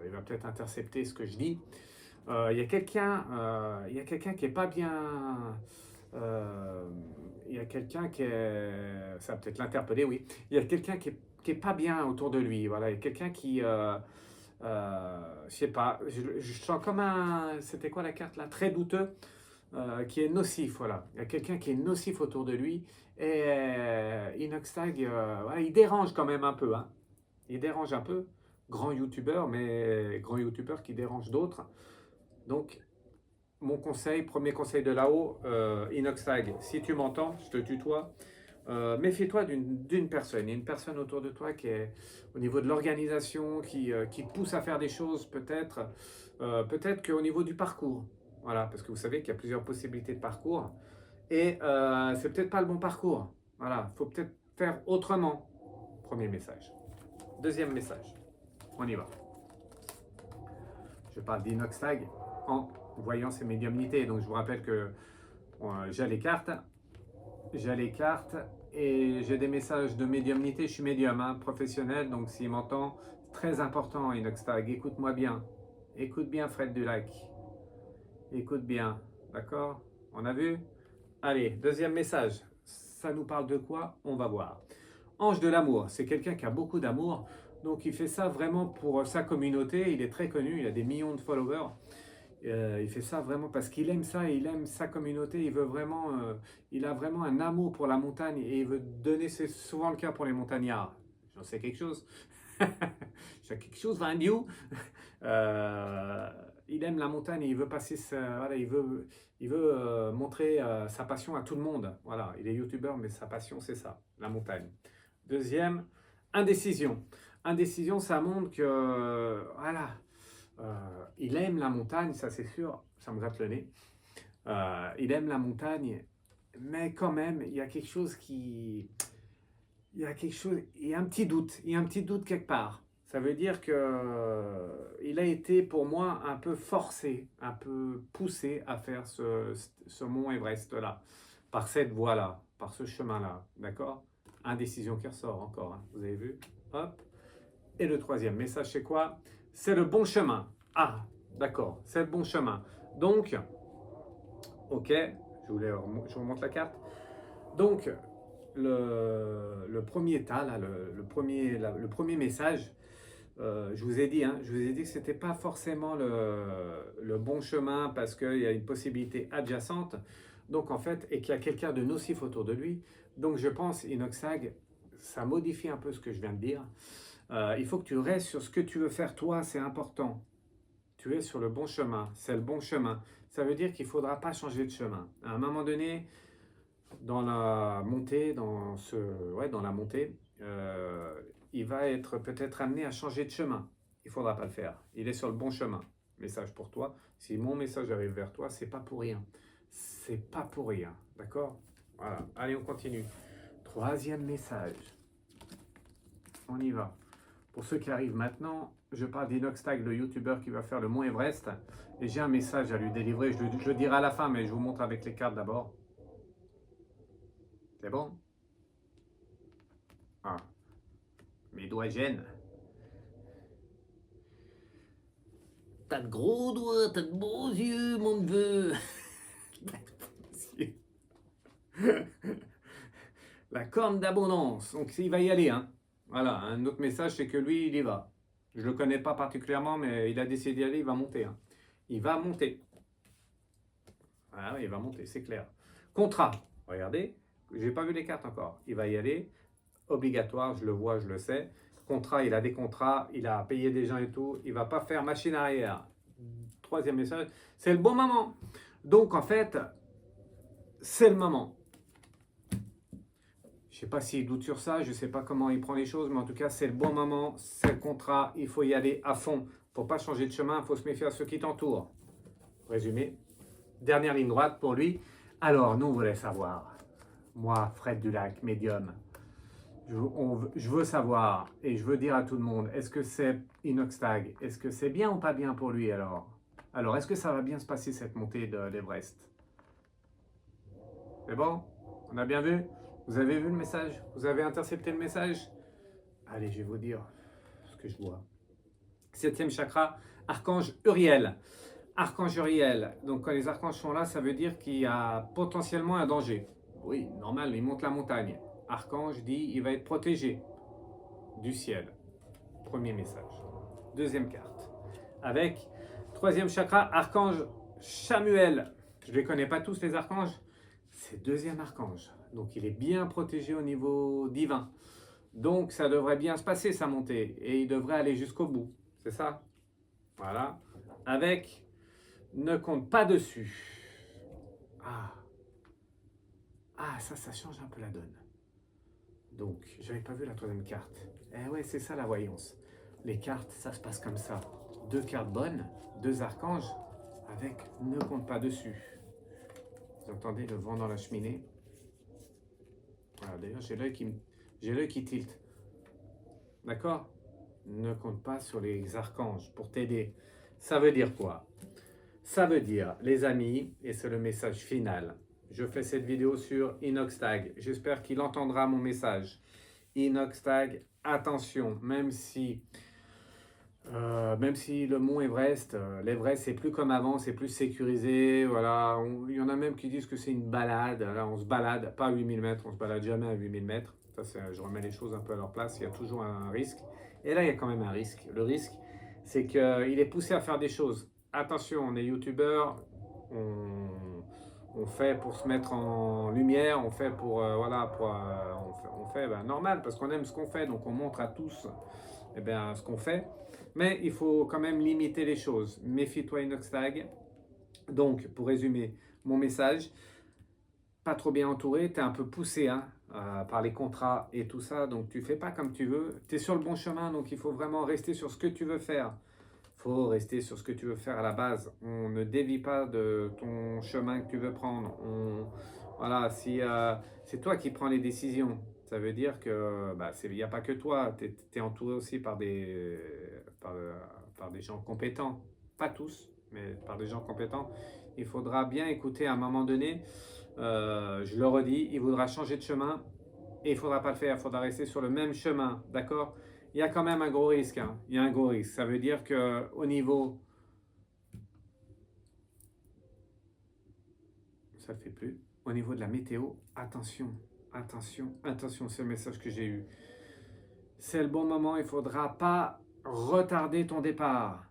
il va peut-être intercepter ce que je dis. Il y a quelqu'un qui est pas bien. Il y a quelqu'un qui est, ça va peut-être l'interpeller, oui. Il y a quelqu'un qui est pas bien autour de lui. Voilà, il y a quelqu'un qui, je sais pas, je sens comme c'était quoi la carte là, très douteux, qui est nocif. Voilà, il y a quelqu'un qui est nocif autour de lui. Et Inoxtag, voilà, il dérange quand même un peu, hein. Il dérange un peu, grand youtubeur, mais grand youtubeur qui dérange d'autres. Donc, mon conseil, premier conseil de là-haut, Inoxtag, si tu m'entends, je te tutoie, méfie-toi d'une personne. Il y a une personne autour de toi qui est au niveau de l'organisation, qui pousse à faire des choses peut-être, peut-être qu'au niveau du parcours. Voilà, parce que vous savez qu'il y a plusieurs possibilités de parcours. Et c'est peut-être pas le bon parcours. Voilà, il faut peut-être faire autrement. Premier message. Deuxième message. On y va. Je parle d'Inoxtag en voyant ses médiumnités. Donc je vous rappelle que j'ai les cartes et j'ai des messages de médiumnité. Je suis médium, hein, professionnel, donc s'il m'entend, très important Inoxtag, écoute-moi bien. Écoute bien Fred Dulac. Écoute bien, d'accord? On a vu? Allez, deuxième message. Ça nous parle de quoi? On va voir. Ange de l'amour, c'est quelqu'un qui a beaucoup d'amour, donc il fait ça vraiment pour sa communauté. Il est très connu, il a des millions de followers. Il fait ça vraiment parce qu'il aime ça, il aime sa communauté, il a vraiment un amour pour la montagne et il veut donner, c'est souvent le cas pour les montagnards. J'en sais quelque chose. J'ai quelque chose, Van You. Il aime la montagne et il veut voilà, il veut montrer sa passion à tout le monde. Voilà, il est youtubeur, mais sa passion, c'est ça, la montagne. Deuxième, indécision. Indécision, ça montre que, voilà, il aime la montagne, ça c'est sûr, ça me gratte le nez. Il aime la montagne, mais quand même, il y a quelque chose il y a quelque chose, il y a un petit doute, il y a un petit doute quelque part. Ça veut dire que il a été pour moi un peu forcé, un peu poussé à faire ce mont Everest-là, par cette voie-là, par ce chemin-là, d'accord? Indécision qui ressort encore, hein, vous avez vu? Hop. Et le troisième message, c'est quoi? C'est le bon chemin. Ah, d'accord, c'est le bon chemin. Donc, ok, je vous remonte la carte. Donc, le premier tas, là, le premier message, je vous ai dit, hein, que ce n'était pas forcément le bon chemin parce qu'il y a une possibilité adjacente. Donc, en fait, et qu'il y a quelqu'un de nocif autour de lui. Donc, je pense, Inoxtag, ça modifie un peu ce que je viens de dire. Il faut que tu restes sur ce que tu veux faire toi, c'est important. Tu es sur le bon chemin, c'est le bon chemin. Ça veut dire qu'il ne faudra pas changer de chemin. À un moment donné, dans la montée, dans la montée, il va être peut-être amené à changer de chemin. Il ne faudra pas le faire. Il est sur le bon chemin. Message pour toi. Si mon message arrive vers toi, c'est pas pour rien. C'est pas pour rien. D'accord? Voilà. Allez, on continue. Troisième message. On y va. Pour ceux qui arrivent maintenant, je parle d'Inoxtag, le youtubeur qui va faire le Mont Everest. Et j'ai un message à lui délivrer. Je le dirai à la fin, mais je vous montre avec les cartes d'abord. C'est bon? Ah, mes doigts gênent. T'as de gros doigts, t'as de beaux yeux, mon neveu. La corne d'abondance. Donc il va y aller. Hein. Voilà, un autre message, c'est que lui, il y va. Je ne le connais pas particulièrement, mais il a décidé d'y aller, il va monter. Hein. Il va monter. Ah oui, il va monter, c'est clair. Contrat. Regardez, j'ai pas vu les cartes encore. Il va y aller. Obligatoire, je le vois, je le sais. Contrat, il a des contrats, il a payé des gens et tout. Il va pas faire machine arrière. Troisième message, c'est le bon moment. Donc en fait, c'est le moment. Je ne sais pas s'il doute sur ça, je ne sais pas comment il prend les choses, mais en tout cas, c'est le bon moment, c'est le contrat, il faut y aller à fond. Il ne faut pas changer de chemin, il faut se méfier à ceux qui t'entourent. Résumé, dernière ligne droite pour lui. Alors, nous, on voulait savoir, moi, Fred Dulac, médium, je veux savoir, et je veux dire à tout le monde, est-ce que c'est Inoxtag? Est-ce que c'est bien ou pas bien pour lui alors? Alors, est-ce que ça va bien se passer cette montée de l'Everest? C'est bon? On a bien vu? Vous avez vu le message? Vous avez intercepté le message? Allez, je vais vous dire ce que je vois. Septième chakra, archange Uriel. Archange Uriel. Donc quand les archanges sont là, ça veut dire qu'il y a potentiellement un danger. Oui, normal, il monte la montagne. Archange dit il va être protégé du ciel. Premier message. Deuxième carte. Avec troisième chakra, archange Chamuel. Je ne les connais pas tous les archanges. C'est deuxième archange. Donc il est bien protégé au niveau divin. Donc ça devrait bien se passer sa montée. Et il devrait aller jusqu'au bout. C'est ça? Voilà. Avec ne compte pas dessus. Ah. Ah, ça change un peu la donne. Donc, j'avais pas vu la troisième carte. Eh ouais, c'est ça la voyance. Les cartes, ça se passe comme ça. Deux cartes bonnes, deux archanges, avec ne compte pas dessus. Vous entendez le vent dans la cheminée? Voilà, d'ailleurs, j'ai l'œil qui tilte. D'accord? Ne compte pas sur les archanges pour t'aider. Ça veut dire quoi? Ça veut dire, les amis, et c'est le message final, je fais cette vidéo sur Inoxtag. J'espère qu'il entendra mon message. Inoxtag, attention, même si le mont Everest, l'Everest, c'est plus comme avant, c'est plus sécurisé. Voilà, il y en a même qui disent que c'est une balade. Là, on se balade, pas à 8000 mètres, on se balade jamais à 8000 mètres. Ça, je remets les choses un peu à leur place. Il y a toujours un risque. Et là, il y a quand même un risque. Le risque, c'est qu'il est poussé à faire des choses. Attention, on est youtubeur, on fait pour se mettre en lumière, on fait pour, on fait normal parce qu'on aime ce qu'on fait, donc on montre à tous ce qu'on fait. Mais il faut quand même limiter les choses. Méfie-toi Inoxtag. Donc, pour résumer mon message, pas trop bien entouré, tu es un peu poussé par les contrats et tout ça, donc tu fais pas comme tu veux. Tu es sur le bon chemin, donc il faut vraiment rester sur ce que tu veux faire. Il faut rester sur ce que tu veux faire à la base. On ne dévie pas de ton chemin que tu veux prendre. Voilà, si c'est toi qui prends les décisions, ça veut dire que il n'y a pas que toi. Tu es entouré aussi par des gens compétents. Pas tous, mais par des gens compétents. Il faudra bien écouter à un moment donné. Je le redis, il voudra changer de chemin et il ne faudra pas le faire. Il faudra rester sur le même chemin. D'accord? Il y a quand même un gros risque. Hein. Il y a un gros risque. Ça veut dire qu'au niveau... Ça ne le fait plus. Au niveau de la météo, attention, attention, attention, c'est le message que j'ai eu. C'est le bon moment, il ne faudra pas retarder ton départ.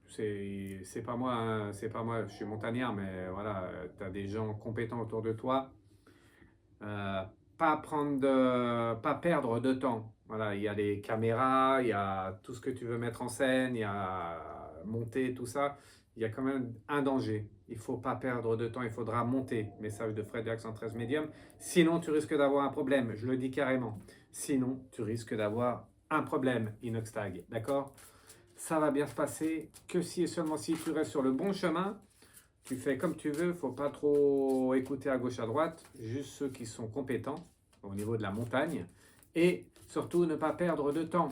C'est pas moi, hein, c'est pas moi, je suis montagnard, mais voilà, tu as des gens compétents autour de toi. Pas perdre de temps. Voilà, il y a les caméras, il y a tout ce que tu veux mettre en scène, il y a monter, tout ça. Il y a quand même un danger. Il ne faut pas perdre de temps, il faudra monter. Message de Fred Dulac 113 Medium. Sinon, tu risques d'avoir un problème. Je le dis carrément. Sinon, tu risques d'avoir un problème, Inoxtag. D'accord? Ça va bien se passer que si et seulement si tu restes sur le bon chemin. Tu fais comme tu veux, il ne faut pas trop écouter à gauche à droite, juste ceux qui sont compétents au niveau de la montagne. Et surtout, ne pas perdre de temps.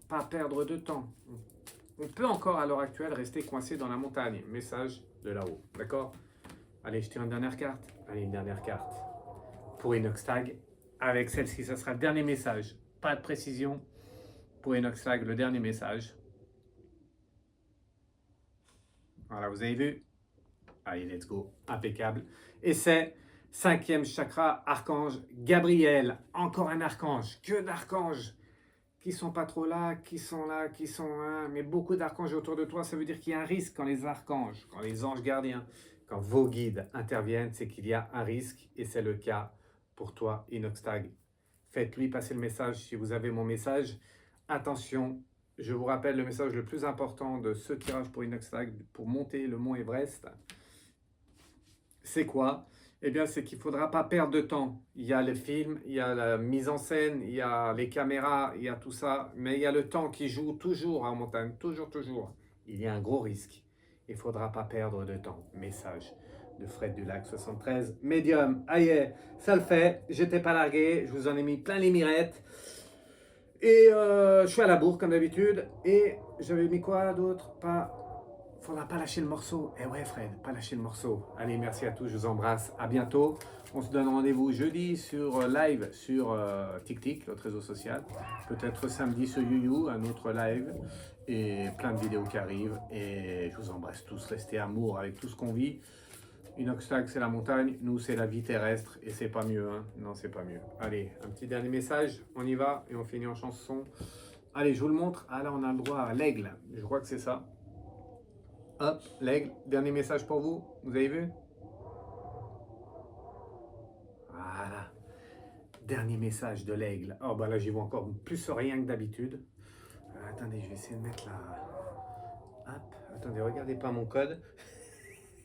Pas perdre de temps. On peut encore à l'heure actuelle rester coincé dans la montagne. Message de là-haut. D'accord? Allez, je tire une dernière carte. Allez, une dernière carte. Pour Inoxtag, avec celle-ci. Ça sera le dernier message. Pas de précision pour Inoxtag, le dernier message. Voilà, vous avez vu? Allez, let's go. Impeccable. Et c'est 5e chakra, archange Gabriel. Encore un archange. Que d'archanges qui sont pas trop là, qui sont là, qui sont là. Mais beaucoup d'archanges autour de toi. Ça veut dire qu'il y a un risque quand les archanges, quand les anges gardiens, quand vos guides interviennent, c'est qu'il y a un risque. Et c'est le cas pour toi, Inoxtag. Faites-lui passer le message si vous avez mon message. Attention, je vous rappelle le message le plus important de ce tirage pour Inoxtag, pour monter le mont Everest. C'est quoi? Eh bien, c'est qu'il ne faudra pas perdre de temps. Il y a le film, il y a la mise en scène, il y a les caméras, il y a tout ça. Mais il y a le temps qui joue toujours en montagne, toujours, toujours. Il y a un gros risque. Il ne faudra pas perdre de temps. Message de Fred du Lac 73. Médium, aïe, ça le fait. J'étais pas largué, je vous en ai mis plein les mirettes. Et je suis à la bourre comme d'habitude. Et j'avais mis quoi d'autre? Faudra pas lâcher le morceau. Eh ouais Fred, pas lâcher le morceau. Allez, merci à tous, je vous embrasse. À bientôt. On se donne rendez-vous jeudi sur live sur TikTok, notre réseau social. Peut-être samedi sur YouYou, un autre live. Et plein de vidéos qui arrivent. Et je vous embrasse tous. Restez amour avec tout ce qu'on vit. Inoxtag, c'est la montagne. Nous, c'est la vie terrestre. Et c'est pas mieux. Hein. Non, c'est pas mieux. Allez, un petit dernier message. On y va et on finit en chanson. Allez, je vous le montre. Ah là, on a le droit à l'aigle. Je crois que c'est ça. Hop, l'aigle, dernier message pour vous, vous avez vu? Voilà, dernier message de l'aigle. Oh bah là j'y vois encore plus rien que d'habitude. Attendez, je vais essayer de mettre la... Hop, attendez, regardez pas mon code.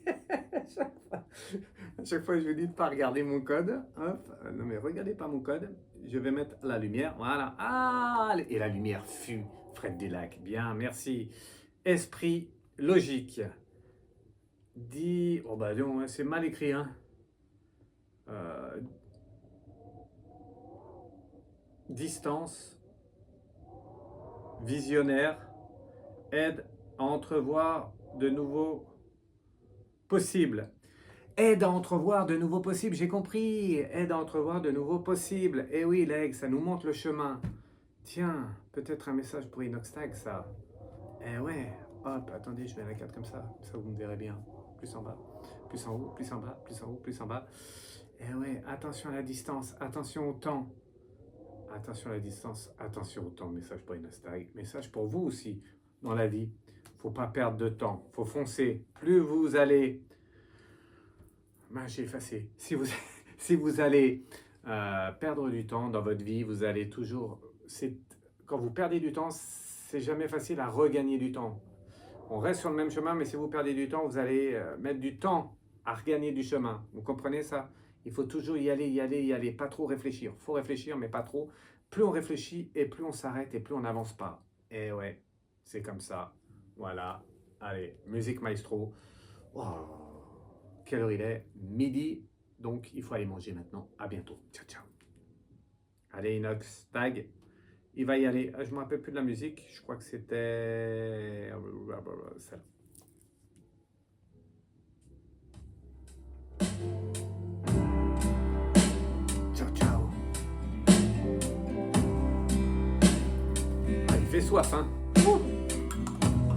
à chaque fois je vous dis de ne pas regarder mon code. Hop, non mais regardez pas mon code. Je vais mettre la lumière, voilà. Ah, et la lumière fut Fred du Lac. Bien, merci. Esprit logique. Dit, oh bah non, c'est mal écrit, hein. Distance, visionnaire, aide à entrevoir de nouveaux possibles. Aide à entrevoir de nouveaux possibles, j'ai compris. Aide à entrevoir de nouveaux possibles. Eh oui, l'aigle, ça nous montre le chemin. Tiens, peut-être un message pour Inoxtag, ça. Eh ouais, hop, attendez, je mets la carte comme ça vous me verrez bien. Plus en bas, plus en haut, plus en bas, plus en haut, plus en bas. Eh ouais, attention à la distance, attention au temps. Attention à la distance, attention au temps. Message pour Inoxtag, message pour vous aussi dans la vie. Faut pas perdre de temps, faut foncer. Plus vous allez... j'ai effacé. Si vous allez perdre du temps dans votre vie, vous allez toujours... Quand vous perdez du temps, c'est jamais facile à regagner du temps. On reste sur le même chemin, mais si vous perdez du temps, vous allez mettre du temps à regagner du chemin. Vous comprenez ça? Il faut toujours y aller, pas trop réfléchir. Il faut réfléchir, mais pas trop. Plus on réfléchit, et plus on s'arrête, et plus on n'avance pas. Et ouais, c'est comme ça. Voilà. Allez, musique maestro. Oh, quelle heure il est? Midi. Donc, il faut aller manger maintenant. À bientôt. Ciao, ciao. Allez, Inoxtag. Il va y aller. Je ne me rappelle plus de la musique. Je crois que c'était celle-là. Ciao, ciao. Ah, il fait soif, hein.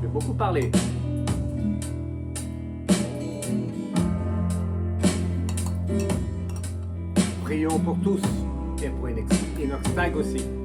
J'ai beaucoup parlé. Prions pour tous et pour Inoxtag aussi.